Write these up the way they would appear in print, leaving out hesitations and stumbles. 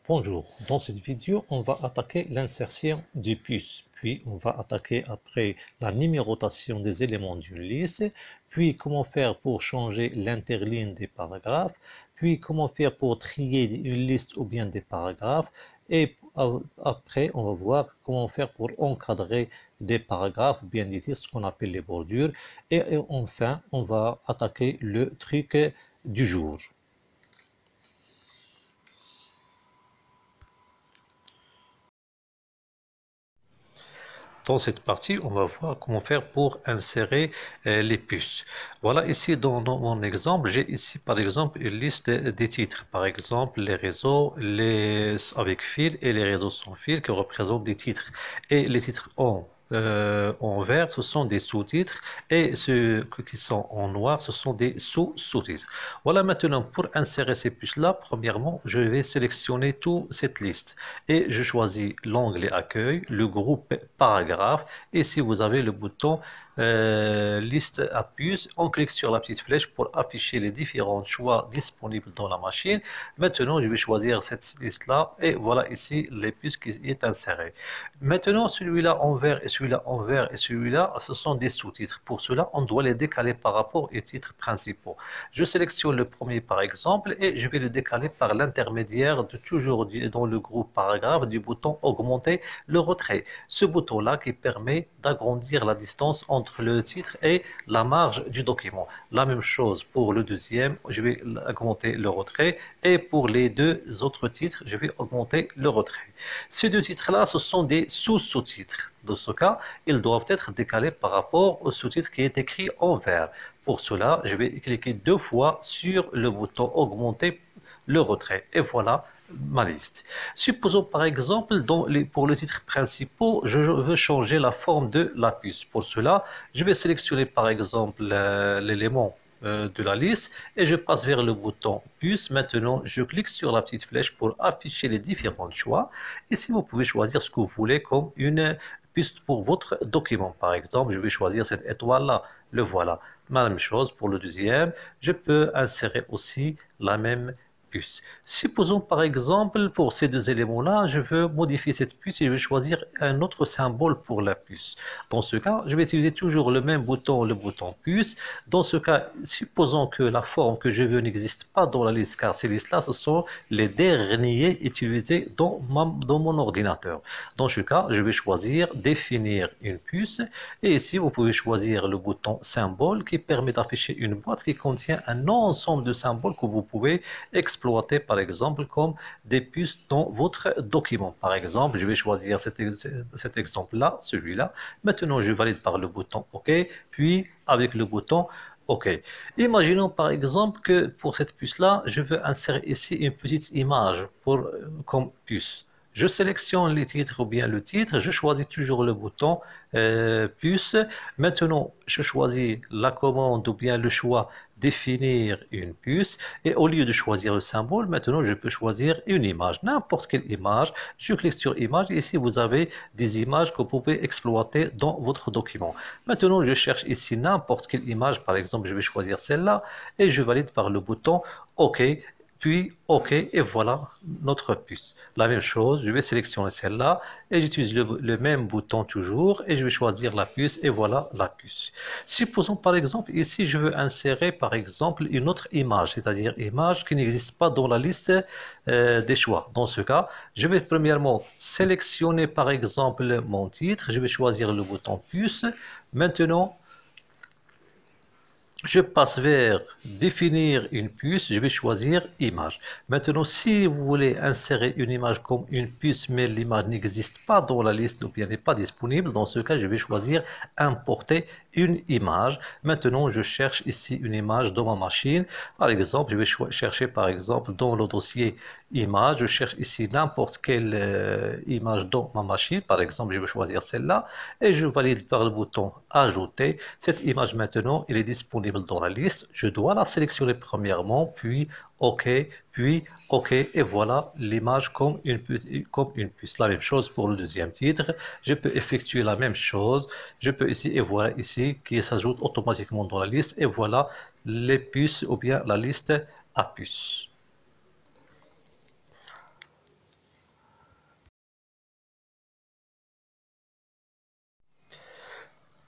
Bonjour, dans cette vidéo, on va attaquer l'insertion des puces, puis on va attaquer après la numérotation des éléments d'une liste, puis comment faire pour changer l'interligne des paragraphes, puis comment faire pour trier une liste ou bien des paragraphes, et après on va voir comment faire pour encadrer des paragraphes ou bien des titres, ce qu'on appelle les bordures, et enfin on va attaquer le truc du jour. Dans cette partie, on va voir comment faire pour insérer les puces. Voilà, ici dans mon exemple, j'ai ici par exemple une liste des titres. Par exemple, les réseaux avec fil et les réseaux sans fil qui représentent des titres. Et les titres en vert, ce sont des sous-titres et ceux qui sont en noir, ce sont des sous-sous-titres. Voilà, maintenant pour insérer ces puces-là, premièrement, je vais sélectionner toute cette liste et je choisis l'onglet accueil, le groupe paragraphe et si vous avez le bouton liste à puces, on clique sur la petite flèche pour afficher les différents choix disponibles dans la machine. Maintenant, je vais choisir cette liste-là et voilà ici les puces qui est insérées. Maintenant, celui-là en vert et celui-là en vert et celui-là, ce sont des sous-titres. Pour cela, on doit les décaler par rapport aux titres principaux. Je sélectionne le premier par exemple et je vais le décaler par l'intermédiaire de toujours dans le groupe paragraphe du bouton augmenter le retrait. Ce bouton-là qui permet d'agrandir la distance entre le titre et la marge du document. La même chose pour le deuxième, je vais augmenter le retrait et pour les deux autres titres, je vais augmenter le retrait. Ces deux titres-là, ce sont des sous-sous-titres. Dans ce cas, ils doivent être décalés par rapport au sous-titre qui est écrit en vert. Pour cela, je vais cliquer deux fois sur le bouton augmenter le retrait. Et voilà ma liste. Supposons par exemple, pour le titre principal, je veux changer la forme de la puce. Pour cela, je vais sélectionner par exemple l'élément de la liste et je passe vers le bouton puce. Maintenant, je clique sur la petite flèche pour afficher les différents choix. Ici, vous pouvez choisir ce que vous voulez comme une puce pour votre document. Par exemple, je vais choisir cette étoile-là. Le voilà. La même chose pour le deuxième. Je peux insérer aussi la même puce. Supposons par exemple, pour ces deux éléments-là, je veux modifier cette puce et je vais choisir un autre symbole pour la puce. Dans ce cas, je vais utiliser toujours le même bouton, le bouton puce. Dans ce cas, supposons que la forme que je veux n'existe pas dans la liste, car ces listes-là, ce sont les derniers utilisés dans mon ordinateur. Dans ce cas, je vais choisir définir une puce et ici, vous pouvez choisir le bouton symbole qui permet d'afficher une boîte qui contient un ensemble de symboles que vous pouvez exploiter par exemple comme des puces dans votre document. Par exemple, je vais choisir cet exemple-là, celui-là. Maintenant, je valide par le bouton OK, puis avec le bouton OK. Imaginons par exemple que pour cette puce-là, je veux insérer ici une petite image comme puce. Je sélectionne les titres ou bien le titre, je choisis toujours le bouton puce. Maintenant, je choisis la commande ou bien le choix définir une puce et au lieu de choisir le symbole, maintenant je peux choisir une image, n'importe quelle image. Je clique sur image et ici vous avez des images que vous pouvez exploiter dans votre document. Maintenant, je cherche ici n'importe quelle image, par exemple, je vais choisir celle-là et je valide par le bouton OK. Puis OK, et voilà notre puce. La même chose, je vais sélectionner celle-là et j'utilise le même bouton toujours et je vais choisir la puce et voilà la puce. Supposons par exemple ici je veux insérer par exemple une autre image, c'est-à-dire image qui n'existe pas dans la liste des choix. Dans ce cas, je vais premièrement sélectionner par exemple mon titre, je vais choisir le bouton puce. Maintenant, je passe vers définir une puce, je vais choisir image. Maintenant, si vous voulez insérer une image comme une puce, mais l'image n'existe pas dans la liste ou bien n'est pas disponible, dans ce cas, je vais choisir importer une image. Maintenant, je cherche ici une image dans ma machine. Par exemple, je vais chercher par exemple dans le dossier image, je cherche ici n'importe quelle image dans ma machine. Par exemple, je vais choisir celle-là et je valide par le bouton ajouter. Cette image maintenant, elle est disponible dans la liste. Je dois la sélectionner premièrement, puis OK, puis OK, et voilà l'image comme une puce. La même chose pour le deuxième titre. Je peux effectuer la même chose. Je peux ici et voilà ici qui s'ajoute automatiquement dans la liste. Et voilà les puces ou bien la liste à puces.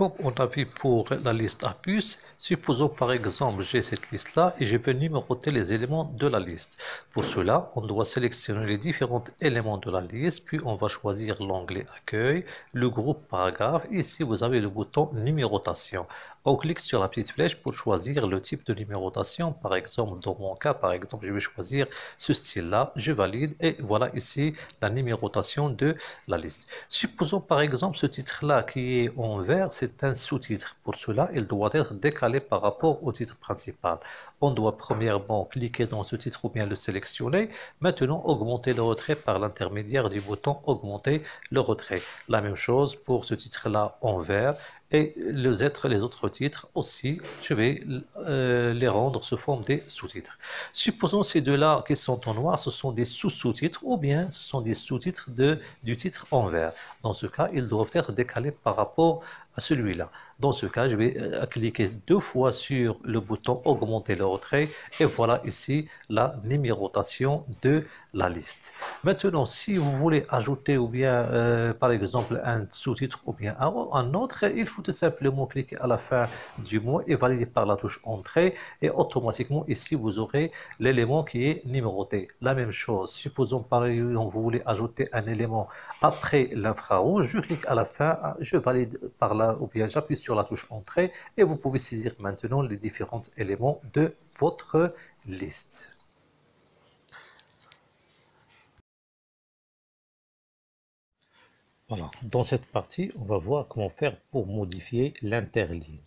comme on a vu pour la liste à puces, supposons par exemple j'ai cette liste-là et je veux numéroter les éléments de la liste. Pour cela, on doit sélectionner les différents éléments de la liste, puis on va choisir l'onglet Accueil, le groupe Paragraphe. Ici, vous avez le bouton Numérotation. On clique sur la petite flèche pour choisir le type de numérotation. Par exemple, dans mon cas, par exemple, je vais choisir ce style-là. Je valide et voilà ici la numérotation de la liste. Supposons par exemple ce titre-là qui est en vert, c'est un sous-titre. Pour cela, il doit être décalé par rapport au titre principal. On doit premièrement cliquer dans ce titre ou bien le sélectionner. Maintenant, augmenter le retrait par l'intermédiaire du bouton augmenter le retrait. La même chose pour ce titre-là en vert. Et les autres titres aussi, je vais les rendre sous forme des sous-titres. Supposons ces deux-là qui sont en noir, ce sont des sous-sous-titres ou bien ce sont des sous-titres du titre en vert. Dans ce cas, ils doivent être décalés par rapport à celui-là. Dans ce cas, je vais cliquer deux fois sur le bouton augmenter le retrait et voilà ici la numérotation de la liste. Maintenant, si vous voulez ajouter ou bien par exemple un sous-titre ou bien un autre, il faut tout simplement cliquer à la fin du mot et valider par la touche entrée et automatiquement ici vous aurez l'élément qui est numéroté. La même chose, supposons par exemple vous voulez ajouter un élément après l'infrarouge, je clique à la fin, je valide par là ou bien j'appuie sur la touche entrée et vous pouvez saisir maintenant les différents éléments de votre liste. Voilà, dans cette partie, on va voir comment faire pour modifier l'interligne.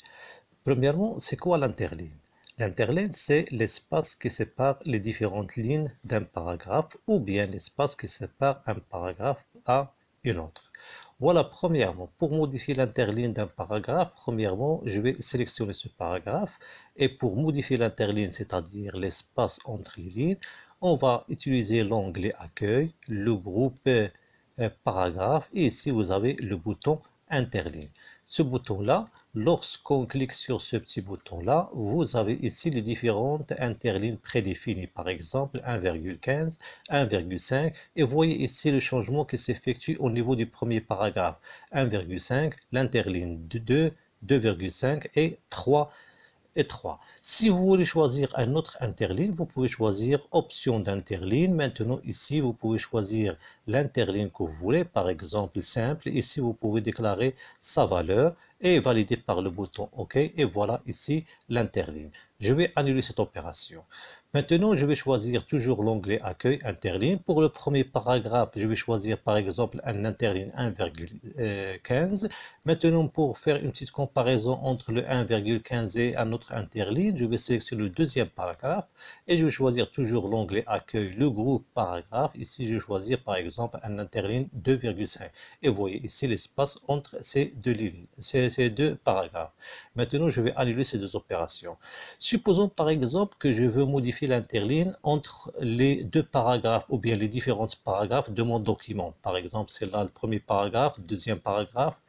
Premièrement, c'est quoi l'interligne? L'interligne, c'est l'espace qui sépare les différentes lignes d'un paragraphe ou bien l'espace qui sépare un paragraphe à une autre. Voilà, premièrement, pour modifier l'interligne d'un paragraphe, premièrement, je vais sélectionner ce paragraphe et pour modifier l'interligne, c'est-à-dire l'espace entre les lignes, on va utiliser l'onglet Accueil, le groupe paragraphe et ici vous avez le bouton interligne. Ce bouton-là, lorsqu'on clique sur ce petit bouton-là, vous avez ici les différentes interlignes prédéfinies, par exemple 1,15, 1,5 et voyez ici le changement qui s'effectue au niveau du premier paragraphe. 1,5, l'interligne 2, 2,5 et 3 et 3. Si vous voulez choisir un autre interligne, vous pouvez choisir option d'interligne. Maintenant, ici, vous pouvez choisir l'interligne que vous voulez, par exemple simple. Ici, vous pouvez déclarer sa valeur et valider par le bouton OK. Et voilà ici l'interligne. Je vais annuler cette opération. Maintenant, je vais choisir toujours l'onglet Accueil interligne. Pour le premier paragraphe, je vais choisir par exemple un interligne 1,15. Maintenant, pour faire une petite comparaison entre le 1,15 et un autre interligne, je vais sélectionner le deuxième paragraphe et je vais choisir toujours l'onglet Accueil, le groupe paragraphe. Ici, je vais choisir par exemple un interligne 2,5. Et vous voyez ici l'espace entre ces deux lignes, ces deux paragraphes. Maintenant, je vais annuler ces deux opérations. Supposons par exemple que je veux modifier l'interligne entre les deux paragraphes ou bien les différents paragraphes de mon document. Par exemple, c'est là le premier paragraphe, deuxième paragraphe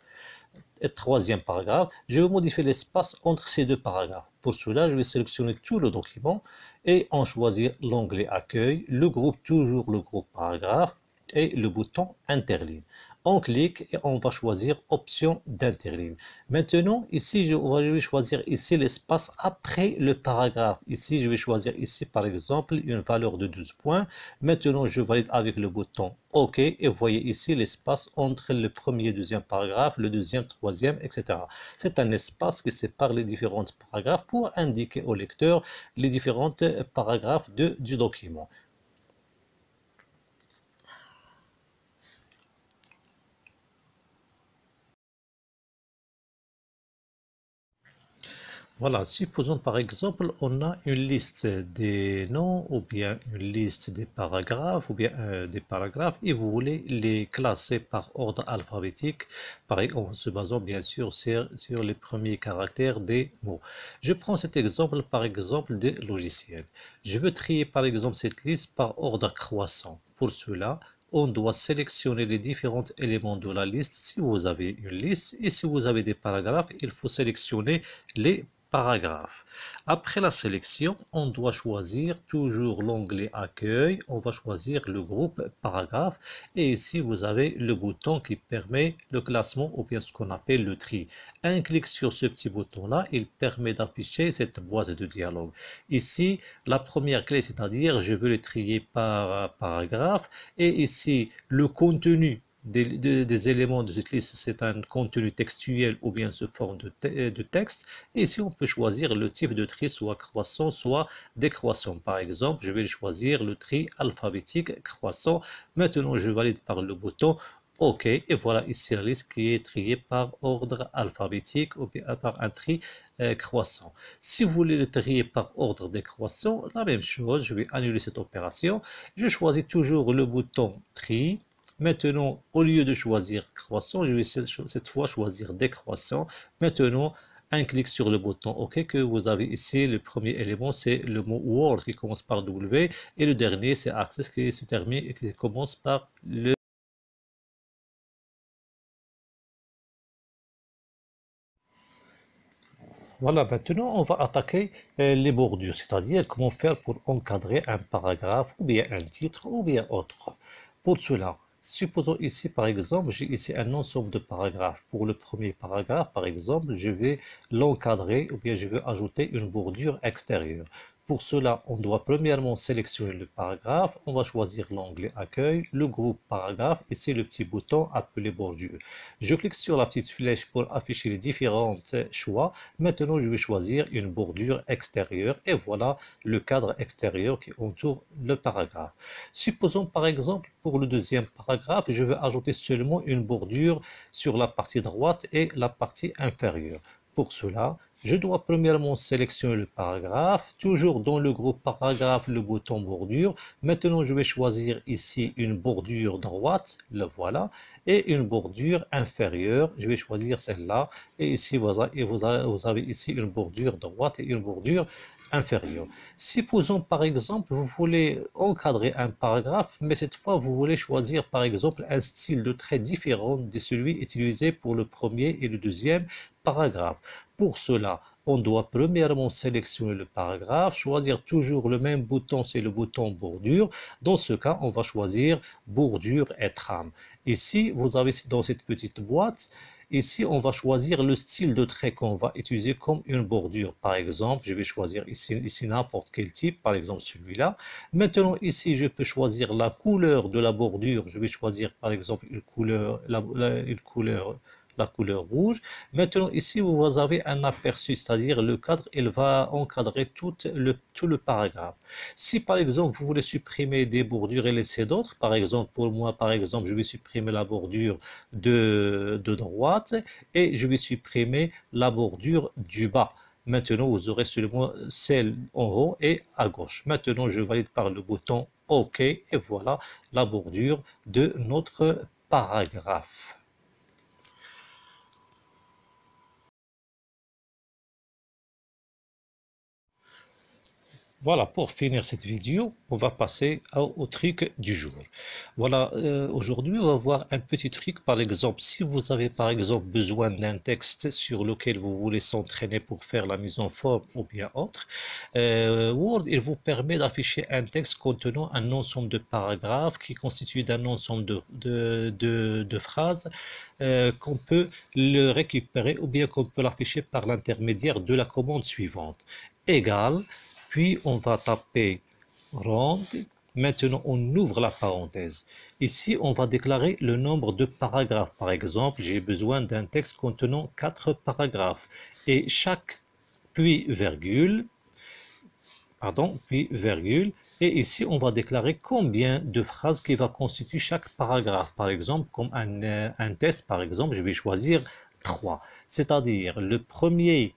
et troisième paragraphe. Je vais modifier l'espace entre ces deux paragraphes. Pour cela, je vais sélectionner tout le document et en choisir l'onglet Accueil, le groupe, toujours le groupe paragraphe et le bouton interligne. On clique et on va choisir option d'interligne. Maintenant, ici, je vais choisir ici l'espace après le paragraphe. Ici, je vais choisir ici, par exemple, une valeur de 12 points. Maintenant, je valide avec le bouton OK et vous voyez ici l'espace entre le premier et deuxième paragraphe, le deuxième, troisième, etc. C'est un espace qui sépare les différents paragraphes pour indiquer au lecteur les différents paragraphes du document. Voilà, supposons par exemple, on a une liste des noms ou bien une liste des paragraphes ou bien des paragraphes et vous voulez les classer par ordre alphabétique, en se basant bien sûr sur les premiers caractères des mots. Je prends cet exemple par exemple des logiciels. Je veux trier par exemple cette liste par ordre croissant. Pour cela, on doit sélectionner les différents éléments de la liste si vous avez une liste et si vous avez des paragraphes, il faut sélectionner les paragraphe. Après la sélection, on doit choisir toujours l'onglet Accueil. On va choisir le groupe paragraphe. Et ici, vous avez le bouton qui permet le classement ou bien ce qu'on appelle le tri. Un clic sur ce petit bouton-là, il permet d'afficher cette boîte de dialogue. Ici, la première clé, c'est-à-dire je veux le trier par paragraphe. Et ici, le contenu des éléments de cette liste, c'est un contenu textuel ou bien sous forme de texte. Et ici, on peut choisir le type de tri, soit croissant, soit décroissant. Par exemple, je vais choisir le tri alphabétique croissant. Maintenant, je valide par le bouton OK. Et voilà ici la liste qui est triée par ordre alphabétique ou bien par un tri croissant. Si vous voulez le trier par ordre décroissant, la même chose, je vais annuler cette opération. Je choisis toujours le bouton tri. Maintenant, au lieu de choisir croissant, je vais cette fois choisir décroissant. Maintenant, un clic sur le bouton OK que vous avez ici. Le premier élément, c'est le mot Word qui commence par W. Et le dernier, c'est Access qui se termine et qui commence par le... Voilà, maintenant on va attaquer les bordures, c'est-à-dire comment faire pour encadrer un paragraphe ou bien un titre ou bien autre. Pour cela, supposons ici par exemple, j'ai ici un ensemble de paragraphes. Pour le premier paragraphe, par exemple, je vais l'encadrer ou bien je vais ajouter une bordure extérieure. Pour cela, on doit premièrement sélectionner le paragraphe. On va choisir l'onglet Accueil, le groupe paragraphe, ici le petit bouton appelé bordure. Je clique sur la petite flèche pour afficher les différents choix. Maintenant, je vais choisir une bordure extérieure et voilà le cadre extérieur qui entoure le paragraphe. Supposons par exemple pour le deuxième paragraphe, je veux ajouter seulement une bordure sur la partie droite et la partie inférieure. Pour cela, je dois premièrement sélectionner le paragraphe, toujours dans le groupe paragraphe, le bouton bordure. Maintenant, je vais choisir ici une bordure droite, le voilà, et une bordure inférieure. Je vais choisir celle-là. Et ici, vous avez ici une bordure droite et une bordure inférieure. Supposons par exemple, vous voulez encadrer un paragraphe, mais cette fois, vous voulez choisir par exemple un style de trait différent de celui utilisé pour le premier et le deuxième paragraphe. Pour cela, on doit premièrement sélectionner le paragraphe, choisir toujours le même bouton, c'est le bouton bordure. Dans ce cas, on va choisir bordure et trame. Ici, vous avez dans cette petite boîte, ici, on va choisir le style de trait qu'on va utiliser comme une bordure. Par exemple, je vais choisir ici n'importe quel type, par exemple celui-là. Maintenant, ici, je peux choisir la couleur de la bordure. Je vais choisir par exemple une couleur, la couleur rouge. Maintenant, ici, vous avez un aperçu, c'est-à-dire le cadre, il va encadrer tout le paragraphe. Si, par exemple, vous voulez supprimer des bordures et laisser d'autres, par exemple, pour moi, par exemple, je vais supprimer la bordure de droite et je vais supprimer la bordure du bas. Maintenant, vous aurez seulement celle en haut et à gauche. Maintenant, je valide par le bouton OK et voilà la bordure de notre paragraphe. Voilà, pour finir cette vidéo, on va passer au truc du jour. Voilà, aujourd'hui, on va voir un petit truc. Par exemple, si vous avez par exemple besoin d'un texte sur lequel vous voulez s'entraîner pour faire la mise en forme ou bien autre, Word, il vous permet d'afficher un texte contenant un ensemble de paragraphes qui constitue d'un ensemble de phrases qu'on peut le récupérer ou bien qu'on peut l'afficher par l'intermédiaire de la commande suivante. Égal. Puis on va taper rond. Maintenant, on ouvre la parenthèse. Ici, on va déclarer le nombre de paragraphes. Par exemple, j'ai besoin d'un texte contenant 4 paragraphes. Et puis virgule, puis virgule. Et ici, on va déclarer combien de phrases qui va constituer chaque paragraphe. Par exemple, comme un test, par exemple, je vais choisir 3. C'est-à-dire le premier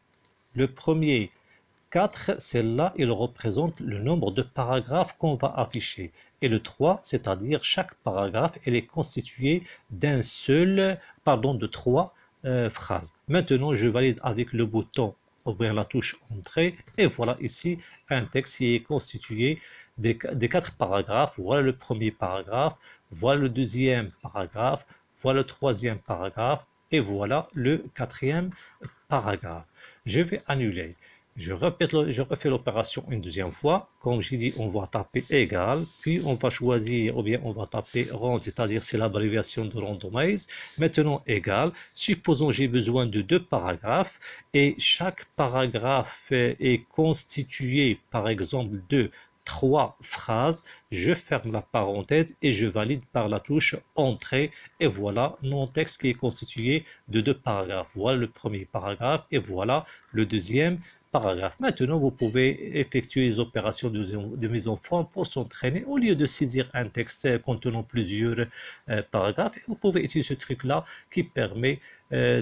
4, celle-là, il représente le nombre de paragraphes qu'on va afficher. Et le 3, c'est-à-dire chaque paragraphe, elle est constituée de 3 phrases. Maintenant, je valide avec le bouton ou bien la touche Entrée. Et voilà ici un texte qui est constitué des 4 paragraphes. Voilà le premier paragraphe, voilà le deuxième paragraphe, voilà le troisième paragraphe et voilà le quatrième paragraphe. Je vais annuler. Je refais l'opération une deuxième fois. Comme j'ai dit, on va taper égal, puis on va choisir, ou bien on va taper rond, c'est-à-dire c'est l'abréviation de randomize. Maintenant égal. Supposons j'ai besoin de 2 paragraphes et chaque paragraphe est constitué, par exemple, de 3 phrases. Je ferme la parenthèse et je valide par la touche entrée. Et voilà mon texte qui est constitué de 2 paragraphes. Voilà le premier paragraphe et voilà le deuxième paragraphe. Maintenant, vous pouvez effectuer les opérations de mise en forme pour s'entraîner au lieu de saisir un texte contenant plusieurs paragraphes. Vous pouvez utiliser ce truc-là qui permet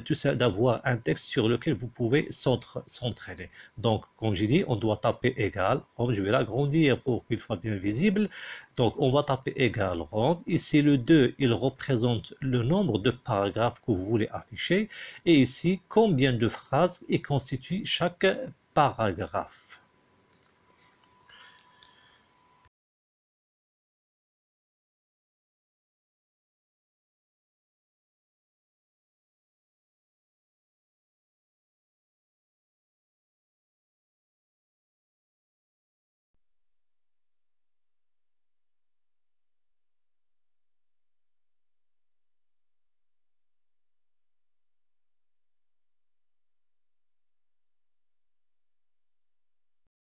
tout ça d'avoir un texte sur lequel vous pouvez s'entraîner. Donc, comme j'ai dit, on doit taper égal. Je vais l'agrandir pour qu'il soit bien visible. Donc, on va taper égal rond. Ici, le 2, il représente le nombre de paragraphes que vous voulez afficher. Et ici, combien de phrases est constitue chaque paragraphe.